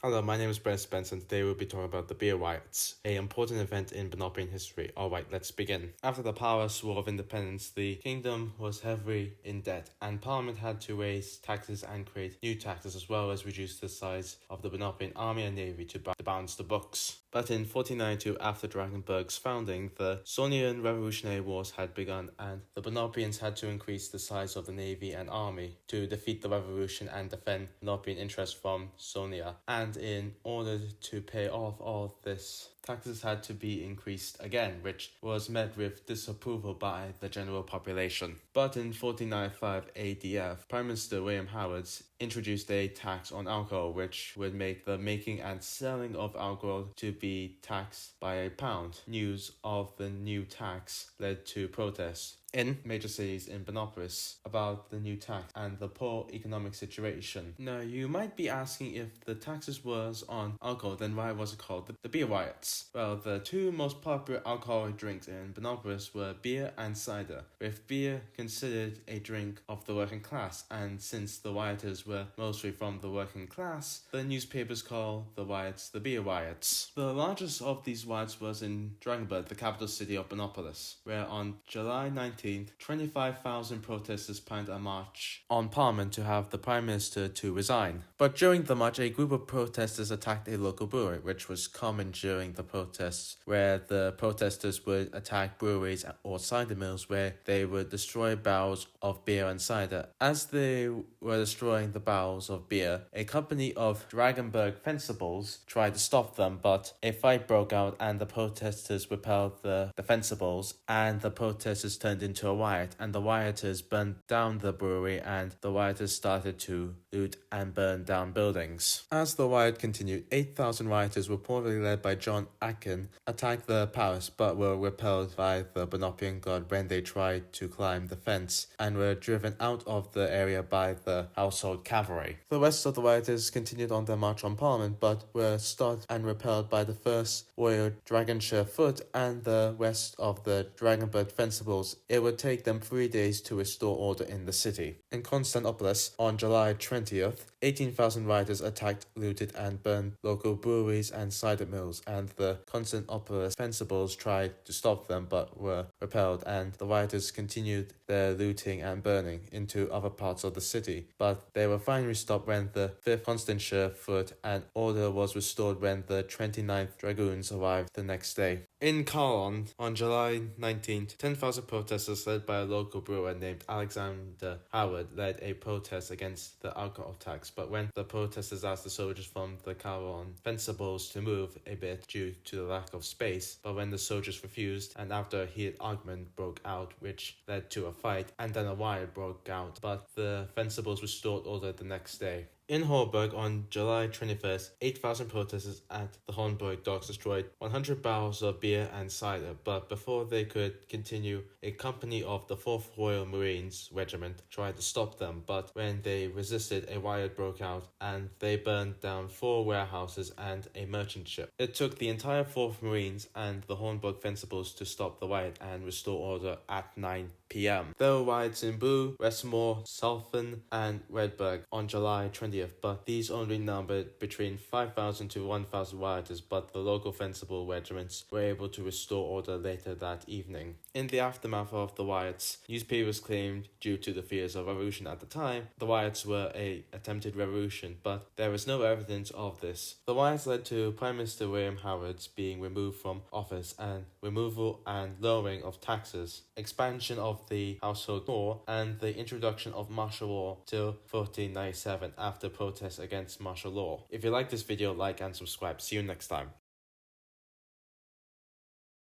Hello, my name is Brett Spence, and today we'll be talking about the beer riots, a important event in Benopian history. Alright, let's begin. After the Powers' War of Independence, the kingdom was heavily in debt, and Parliament had to raise taxes and create new taxes, as well as reduce the size of the Benopian army and navy to balance the books. But in 1492, after Drakenberg's founding, the Sonian Revolutionary Wars had begun, and the Benopians had to increase the size of the navy and army to defeat the revolution and defend Benopian interests from Sonia. And in order to pay off all this, taxes had to be increased again, which was met with disapproval by the general population. But in 1495 ADF, Prime Minister William Howard introduced a tax on alcohol, which would make the making and selling of alcohol to be taxed by £1. News of the new tax led to protests in major cities in Benopolis about the new tax and the poor economic situation. Now, you might be asking, if the taxes was on alcohol, then why was it called the beer riots? Well, the two most popular alcoholic drinks in Benopolis were beer and cider, with beer considered a drink of the working class, and since the rioters were mostly from the working class, the newspapers called the riots the beer riots. The largest of these riots was in Drakenberg, the capital city of Benopolis, where on July 19th, 25,000 protesters planned a march on Parliament to have the Prime Minister to resign. But during the march, a group of protesters attacked a local brewery, which was common during the protests, where the protesters would attack breweries or cider mills where they would destroy barrels of beer and cider. As they were destroying the barrels of beer, a company of Drakenberg fencibles tried to stop them, but a fight broke out and the protesters repelled the fencibles, and the protesters turned into a riot, and the rioters burned down the brewery, and the rioters started to loot and burn down buildings. As the riot continued, 8,000 rioters, reportedly led by John Atkin, attacked the palace but were repelled by the Benopian guard when they tried to climb the fence, and were driven out of the area by the household cavalry. The rest of the rioters continued on their march on Parliament, but were stopped and repelled by the 1st Royal Dragonshire Foot and the rest of the Dragonberg fencibles. It would take them 3 days to restore order in the city. In Constantinopolis, on July 20th, 18,000 rioters attacked, looted, and burned local breweries and cider mills, and the Constantinopolis fencibles tried to stop them but were repelled, and the rioters continued their looting and burning into other parts of the city. But they were finally stopped when the 5th Constantia Foot, and order was restored when the 29th Dragoons arrived the next day. In Carlon, on July 19th, 10,000 protesters led by a local brewer named Alexander Howard led a protest against the alcohol tax, but when the protesters asked the soldiers from the Carlon fencibles to move a bit due to the lack of space, but when the soldiers refused, and after a heated argument broke out which led to a fight, and then a riot broke out, but the fencibles restored order the next day. In Hornburg, on July 21st, 8,000 protesters at the Hornburg docks destroyed 100 barrels of beer and cider, but before they could continue, a company of the 4th Royal Marines Regiment tried to stop them, but when they resisted, a riot broke out, and they burned down 4 warehouses and a merchant ship. It took the entire 4th Marines and the Hornburg fencibles to stop the riot and restore order at 9 p.m. There were riots in Boo, Westmore, Salford, and Redberg on July 20th, but these only numbered between 5,000 to 1,000 rioters, but the local fencible regiments were able to restore order later that evening. In the aftermath of the riots, newspapers claimed, due to the fears of revolution at the time, the riots were an attempted revolution, but there is no evidence of this. The riots led to Prime Minister William Howard being removed from office, and removal and lowering of taxes, expansion of the household law, and the introduction of martial law till 1497 after protests against martial law. If you like this video, like and subscribe. See you next time.